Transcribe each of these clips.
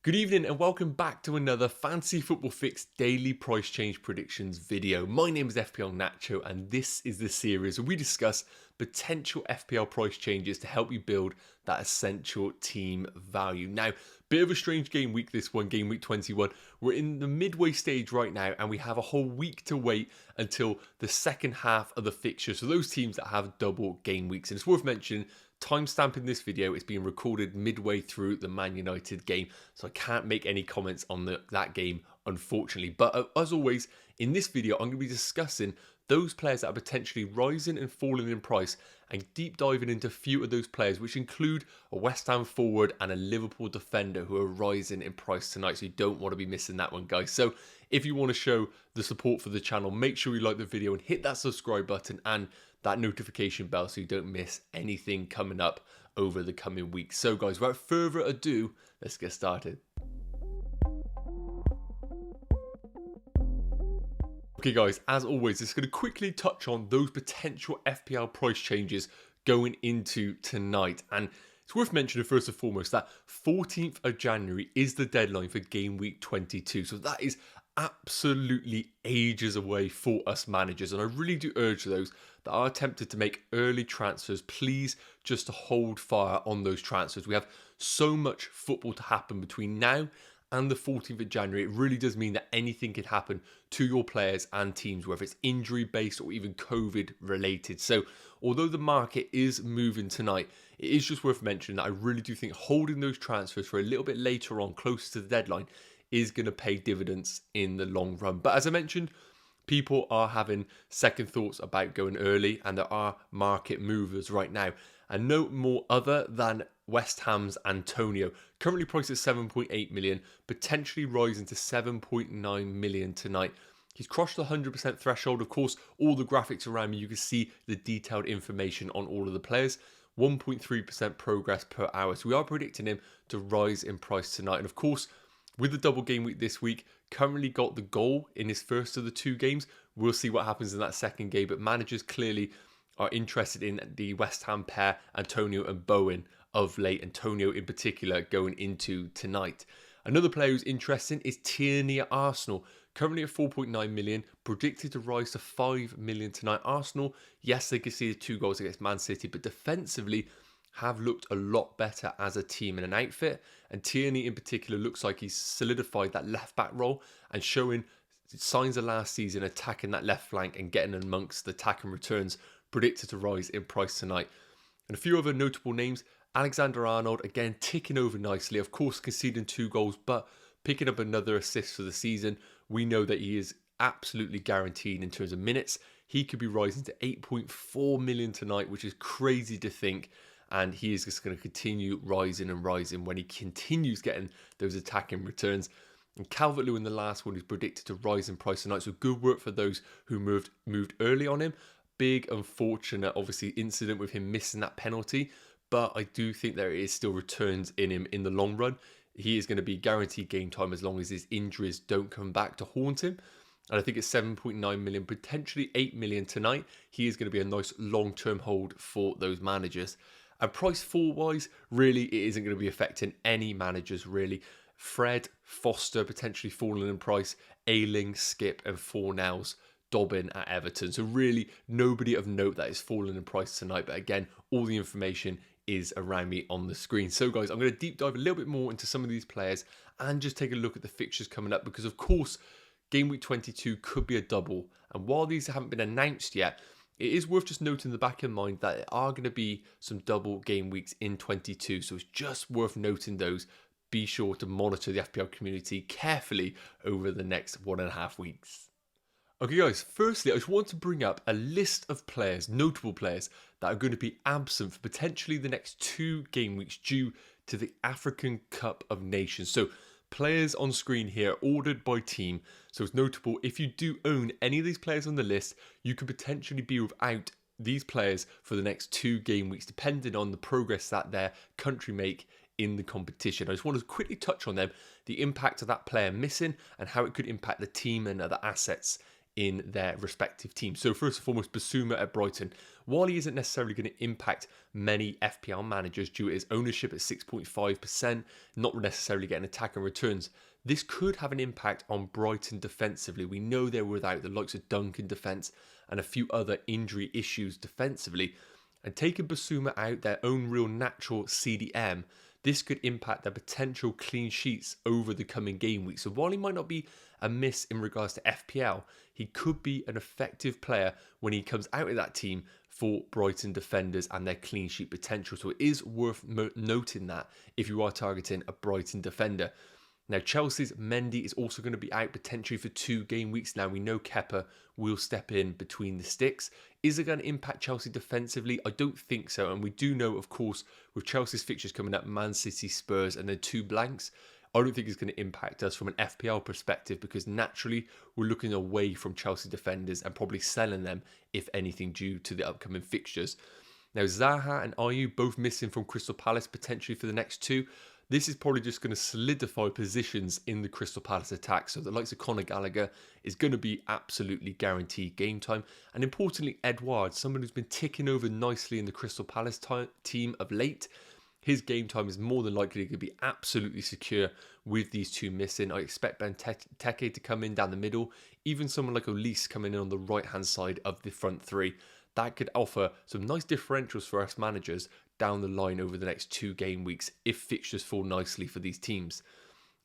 Good evening and welcome back to another Fantasy Football Fix daily price change predictions video. My name is FPL Nacho and this is the series where we discuss potential FPL price changes to help you build that essential team value. Now, bit of a strange game week this one, game week 21. We're in the midway stage right now and we have a whole week to wait until the second half of the fixture. So those teams that have double game weeks. And it's worth mentioning, timestamping this video is being recorded midway through the Man United game, so I can't make any comments on that game, unfortunately. But as always, in this video, I'm going to be discussing those players that are potentially rising and falling in price and deep diving into a few of those players, which include a West Ham forward and a Liverpool defender who are rising in price tonight. So you don't want to be missing that one, guys. So if you want to show the support for the channel, make sure you like the video and hit that subscribe button and that notification bell so you don't miss anything coming up over the coming weeks. So guys, without further ado, let's get started. Okay guys, as always, it's going to quickly touch on those potential FPL price changes going into tonight. And it's worth mentioning first and foremost that 14th of January is the deadline for game week 22. So that is absolutely ages away for us managers. And I really do urge those that are tempted to make early transfers, please just to hold fire on those transfers. We have so much football to happen between now and the 14th of January. It really does mean that anything could happen to your players and teams, whether it's injury based or even COVID related. So although the market is moving tonight, it is just worth mentioning that I really do think holding those transfers for a little bit later on, closer to the deadline, is going to pay dividends in the long run. But as I mentioned, people are having second thoughts about going early, and there are market movers right now. And no more other than West Ham's Antonio, currently priced at 7.8 million, potentially rising to 7.9 million tonight. He's crossed the 100% threshold. Of course, all the graphics around me, you can see the detailed information on all of the players. 1.3% progress per hour. So we are predicting him to rise in price tonight. And of course, with the double game week this week, currently got the goal in his first of the two games. We'll see what happens in that second game, but managers clearly are interested in the West Ham pair, Antonio and Bowen, of late. Antonio in particular going into tonight. Another player who's interesting is Tierney at Arsenal, currently at 4.9 million, predicted to rise to 5 million tonight. Arsenal, yes, they could see the 2 goals against Man City, but defensively have looked a lot better as a team and an outfit. And Tierney in particular looks like he's solidified that left back role and showing signs of last season attacking that left flank and getting amongst the attack and returns, predicted to rise in price tonight. And a few other notable names, Alexander-Arnold, again ticking over nicely, of course conceding 2 goals, but picking up another assist for the season. We know that he is absolutely guaranteed in terms of minutes. He could be rising to 8.4 million tonight, which is crazy to think. And he is just going to continue rising and rising when he continues getting those attacking returns. And Calvert-Lewin, the last one, is predicted to rise in price tonight. So good work for those who moved early on him. Big unfortunate, obviously, incident with him missing that penalty. But I do think there is still returns in him in the long run. He is going to be guaranteed game time as long as his injuries don't come back to haunt him. And I think it's 7.9 million, potentially 8 million tonight. He is going to be a nice long-term hold for those managers. And price fall wise, really, it isn't going to be affecting any managers, really. Fred, Foster potentially falling in price, Ayling, Skip, and Fornells, Dobbin at Everton. So really, nobody of note that is falling in price tonight. But again, all the information is around me on the screen. So guys, I'm going to deep dive a little bit more into some of these players and just take a look at the fixtures coming up, because of course, game week 22 could be a double. And while these haven't been announced yet, it is worth just noting in the back of mind that there are going to be some double game weeks in 22. So it's just worth noting those. Be sure to monitor the FPL community carefully over the next 1.5 weeks. Okay guys, firstly I just want to bring up a list of players, notable players, that are going to be absent for potentially the next 2 game weeks due to the African Cup of Nations. So players on screen here ordered by team. So it's notable, if you do own any of these players on the list, you could potentially be without these players for the next 2 game weeks, depending on the progress that their country make in the competition. I just want to quickly touch on them, the impact of that player missing and how it could impact the team and other assets in their respective teams. So first and foremost, Basuma at Brighton. While he isn't necessarily going to impact many FPL managers due to his ownership at 6.5%, not necessarily getting attacking returns, this could have an impact on Brighton defensively. We know they're without the likes of Duncan defence and a few other injury issues defensively. And taking Basuma out, their own real natural CDM, this could impact their potential clean sheets over the coming game week. So while he might not be a miss in regards to FPL, he could be an effective player when he comes out of that team for Brighton defenders and their clean sheet potential. So it is worth noting that if you are targeting a Brighton defender. Now, Chelsea's Mendy is also going to be out potentially for 2 game weeks. Now, we know Kepa will step in between the sticks. Is it going to impact Chelsea defensively? I don't think so. And we do know, of course, with Chelsea's fixtures coming up, Man City, Spurs, and then 2 blanks, I don't think it's going to impact us from an FPL perspective because naturally we're looking away from Chelsea defenders and probably selling them, if anything, due to the upcoming fixtures. Now, Zaha and Ayew both missing from Crystal Palace potentially for the next 2. This is probably just going to solidify positions in the Crystal Palace attack. So the likes of Conor Gallagher is going to be absolutely guaranteed game time. And importantly, Edouard, someone who's been ticking over nicely in the Crystal Palace team of late. His game time is more than likely going to be absolutely secure with these 2 missing. I expect Benteke to come in down the middle. Even someone like Olise coming in on the right-hand side of the front 3. That could offer some nice differentials for us managers down the line over the next 2 game weeks if fixtures fall nicely for these teams.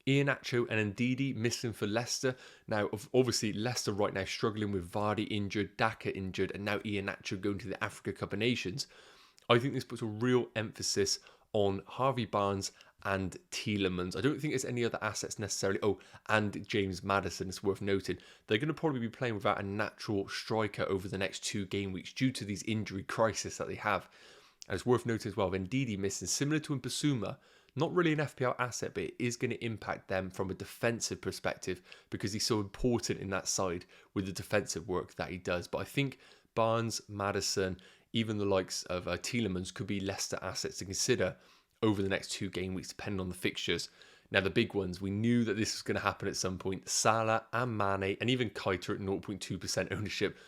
Nacho and Ndidi missing for Leicester. Now, obviously, Leicester right now struggling with Vardy injured, Daka injured, and now Nacho going to the Africa Cup of Nations. I think this puts a real emphasis on Harvey Barnes and Tielemans. I don't think there's any other assets necessarily. Oh, and James Maddison, it's worth noting. They're going to probably be playing without a natural striker over the next 2 game weeks due to these injury crisis that they have. And it's worth noting as well, Ndidi missing, similar to Basuma, not really an FPL asset, but it is going to impact them from a defensive perspective because he's so important in that side with the defensive work that he does. But I think Barnes, Maddison, even the likes of Tielemans could be Leicester assets to consider over the next 2 game weeks, depending on the fixtures. Now, the big ones, we knew that this was going to happen at some point. Salah and Mane, and even Keita at 0.2% ownership,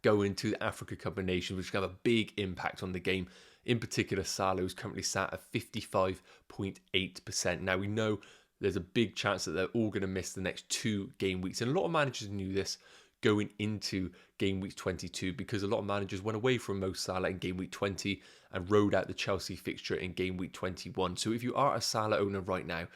go into the Africa Cup of Nations, which can have a big impact on the game. In particular, Salah, who's currently sat at 55.8%. Now, we know there's a big chance that they're all going to miss the next 2 game weeks. And a lot of managers knew this going into game week 22 because a lot of managers went away from Mo Salah in game week 20 and rode out the Chelsea fixture in game week 21. So if you are a Salah owner right now,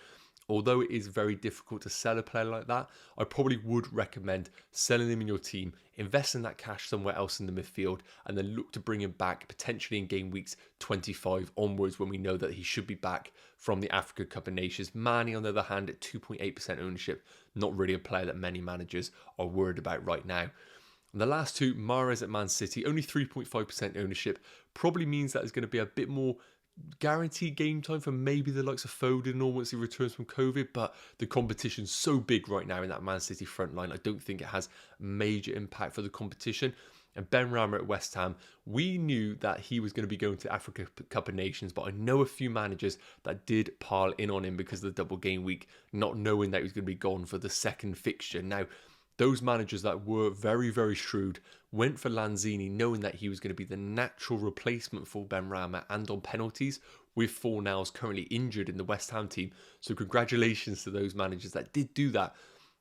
although it is very difficult to sell a player like that, I probably would recommend selling him in your team, investing that cash somewhere else in the midfield, and then look to bring him back potentially in game weeks 25 onwards when we know that he should be back from the Africa Cup of Nations. Mane, on the other hand, at 2.8% ownership, not really a player that many managers are worried about right now. And the last 2, Mahrez at Man City, only 3.5% ownership, probably means that there's going to be a bit more guaranteed game time for maybe the likes of Foden or once he returns from COVID, but the competition's so big right now in that Man City front line, I don't think it has major impact for the competition. And Ben Rama at West Ham, we knew that he was going to be going to Africa Cup of Nations, but I know a few managers that did pile in on him because of the double game week, not knowing that he was going to be gone for the second fixture. Now, those managers that were very, very shrewd went for Lanzini, knowing that he was going to be the natural replacement for Benrahma and on penalties, with Fornals currently injured in the West Ham team. So congratulations to those managers that did do that.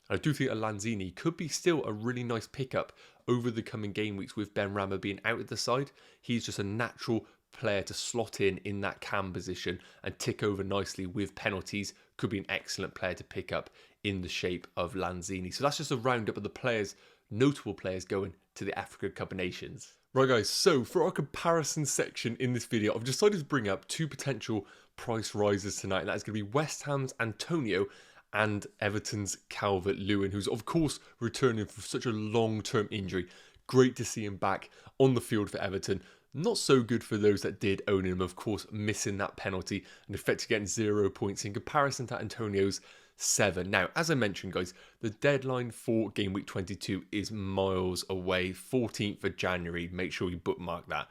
I do think that Lanzini could be still a really nice pickup over the coming game weeks with Benrahma being out of the side. He's just a natural player to slot in that cam position and tick over nicely with penalties. Could be an excellent player to pick up in the shape of Lanzini. So that's just a roundup of the players, notable players going to the Africa Cup of Nations. Right guys, so for our comparison section in this video, I've decided to bring up 2 potential price rises tonight. And that is going to be West Ham's Antonio and Everton's Calvert-Lewin, who's of course returning from such a long-term injury. Great to see him back on the field for Everton. Not so good for those that did own him, of course, missing that penalty and effectively getting 0 points in comparison to Antonio's 7. Now, as I mentioned, guys, the deadline for game week 22 is miles away, 14th of January. Make sure you bookmark that.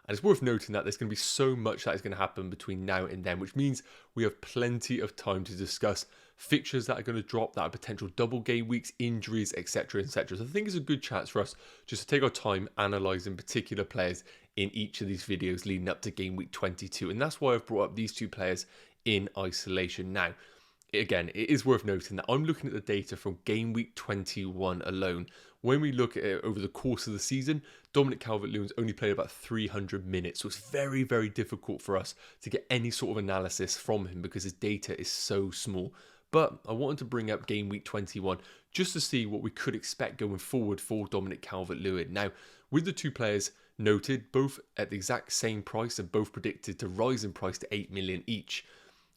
And it's worth noting that there's going to be so much that is going to happen between now and then, which means we have plenty of time to discuss fixtures that are going to drop, that are potential double game weeks, injuries, etc, etc. So I think it's a good chance for us just to take our time analysing particular players in each of these videos leading up to game week 22. And that's why I've brought up these two players in isolation. Now, again, it is worth noting that I'm looking at the data from game week 21 alone. When we look at it over the course of the season, Dominic Calvert-Lewin's only played about 300 minutes. So it's very, very difficult for us to get any sort of analysis from him because his data is so small. But I wanted to bring up game week 21 just to see what we could expect going forward for Dominic Calvert-Lewin. Now, with the two players noted, both at the exact same price and both predicted to rise in price to 8 million each.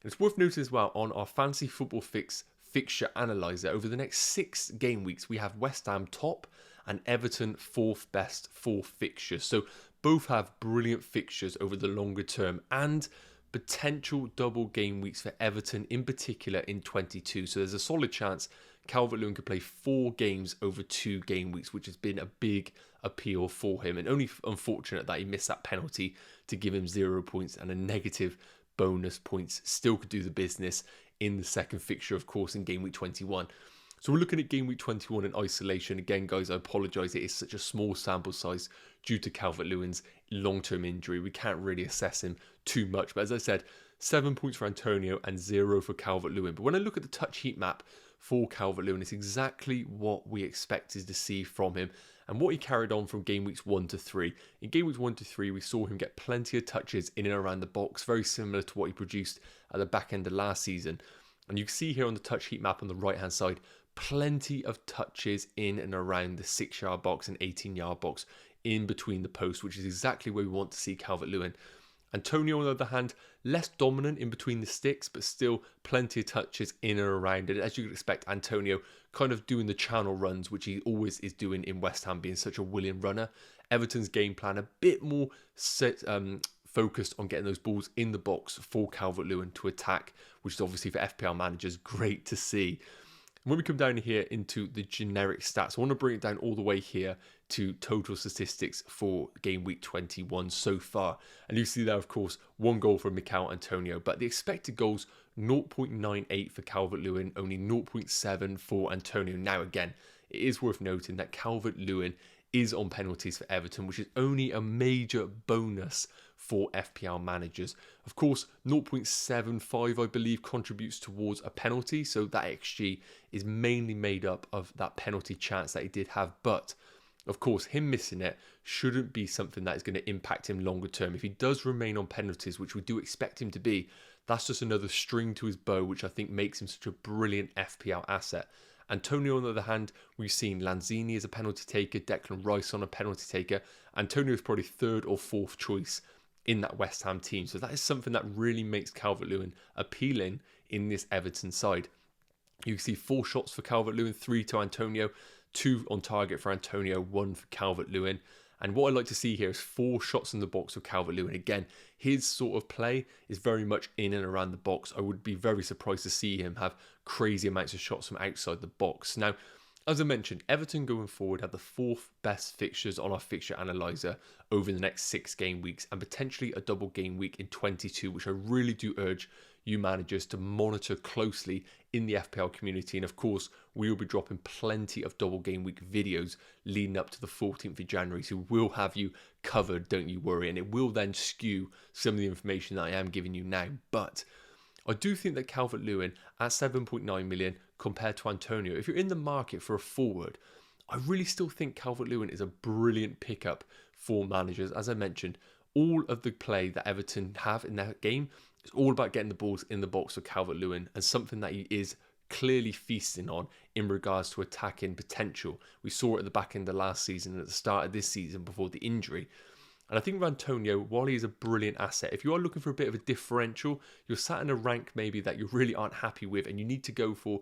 It's worth noting as well, on our Fantasy Football Fix fixture analyzer, over the next 6 game weeks, we have West Ham top and Everton 4th best for fixtures. So both have brilliant fixtures over the longer term and potential double game weeks for Everton in particular in 22. So there's a solid chance Calvert-Lewin could play 4 games over 2 game weeks, which has been a big appeal for him. And only unfortunate that he missed that penalty to give him 0 points and a negative bonus points. Still could do the business in the second fixture, of course, in game week 21. So we're looking at game week 21 in isolation. Again, guys, I apologise. It is such a small sample size due to Calvert-Lewin's long-term injury. We can't really assess him too much. But as I said, 7 points for Antonio and 0 for Calvert-Lewin. But when I look at the touch heat map for Calvert-Lewin, it's exactly what we expected to see from him and what he carried on from game weeks 1 to 3. In game weeks 1 to 3, we saw him get plenty of touches in and around the box, very similar to what he produced at the back end of last season. And you can see here on the touch heat map on the right-hand side, plenty of touches in and around the 6-yard box and 18-yard box in between the posts, which is exactly where we want to see Calvert-Lewin. Antonio, on the other hand, less dominant in between the sticks, but still plenty of touches in and around it. As you could expect, Antonio kind of doing the channel runs, which he always is doing in West Ham, being such a willing runner. Everton's game plan a bit more focused on getting those balls in the box for Calvert-Lewin to attack, which is obviously for FPL managers great to see. When we come down here into the generic stats, I want to bring it down all the way here to total statistics for game week 21 so far. And you see there, of course, 1 goal from Mikel Antonio, but the expected goals, 0.98 for Calvert-Lewin, only 0.7 for Antonio. Now, again, it is worth noting that Calvert-Lewin is on penalties for Everton, which is only a major bonus for FPL managers. Of course, 0.75, I believe, contributes towards a penalty, so that XG is mainly made up of that penalty chance that he did have, but of course, him missing it shouldn't be something that is going to impact him longer term. If he does remain on penalties, which we do expect him to be, that's just another string to his bow, which I think makes him such a brilliant FPL asset. Antonio, on the other hand, we've seen Lanzini as a penalty taker, Declan Rice on a penalty taker. Antonio is probably 3rd or 4th choice in that West Ham team. So that is something that really makes Calvert-Lewin appealing in this Everton side. You can see 4 shots for Calvert-Lewin, 3 to Antonio, 2 on target for Antonio, 1 for Calvert-Lewin. And what I'd like to see here is 4 shots in the box for Calvert-Lewin. Again, his sort of play is very much in and around the box. I would be very surprised to see him have crazy amounts of shots from outside the box. Now, as I mentioned, Everton going forward have the 4th best fixtures on our fixture analyzer over the next 6 game weeks and potentially a double game week in 22, which I really do urge you managers to monitor closely in the FPL community. And of course, we will be dropping plenty of double game week videos leading up to the 14th of January. So we'll have you covered, don't you worry. And it will then skew some of the information that I am giving you now. But I do think that Calvert-Lewin at 7.9 million compared to Antonio, if you're in the market for a forward, I really still think Calvert-Lewin is a brilliant pickup for managers. As I mentioned, all of the play that Everton have in that game is all about getting the balls in the box for Calvert-Lewin, and something that he is clearly feasting on in regards to attacking potential. We saw it at the back end of last season and at the start of this season before the injury. And I think with Antonio, while he is a brilliant asset, if you are looking for a bit of a differential, you're sat in a rank maybe that you really aren't happy with and you need to go for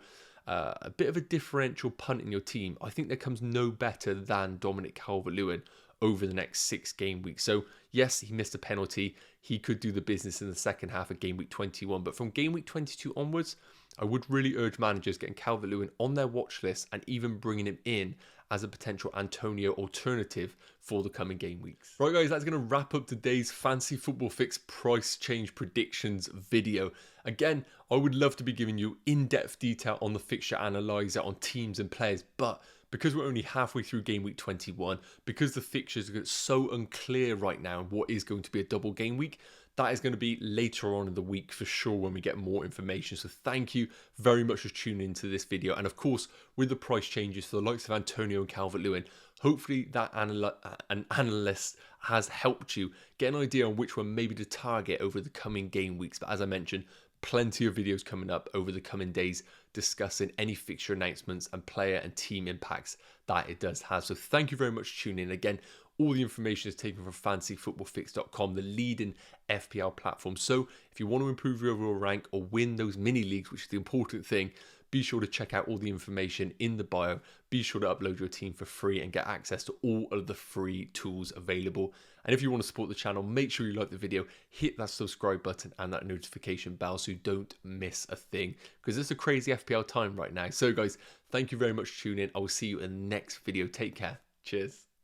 a bit of a differential punt in your team, I think there comes no better than Dominic Calvert-Lewin over the next 6 game weeks. So yes, he missed a penalty. He could do the business in the second half of game week 21. But from game week 22 onwards, I would really urge managers getting Calvert-Lewin on their watch list and even bringing him in as a potential Antonio alternative for the coming game weeks. Right guys, that's going to wrap up today's Fantasy Football Fix price change predictions video. Again, I would love to be giving you in-depth detail on the fixture analyzer on teams and players, but because we're only halfway through game week 21, because the fixtures are so unclear right now what is going to be a double game week, that is going to be later on in the week for sure when we get more information. So thank you very much for tuning into this video. And of course, with the price changes for the likes of Antonio and Calvert-Lewin, hopefully that an analyst has helped you get an idea on which one maybe to target over the coming game weeks. But as I mentioned, plenty of videos coming up over the coming days discussing any fixture announcements and player and team impacts that it does have. So thank you very much for tuning in. Again, all the information is taken from fantasyfootballfix.com, the leading FPL platform. So if you want to improve your overall rank or win those mini leagues, which is the important thing, be sure to check out all the information in the bio. Be sure to upload your team for free and get access to all of the free tools available. And if you want to support the channel, make sure you like the video, hit that subscribe button and that notification bell so you don't miss a thing, because it's a crazy FPL time right now. So guys, thank you very much for tuning in. I will see you in the next video. Take care. Cheers.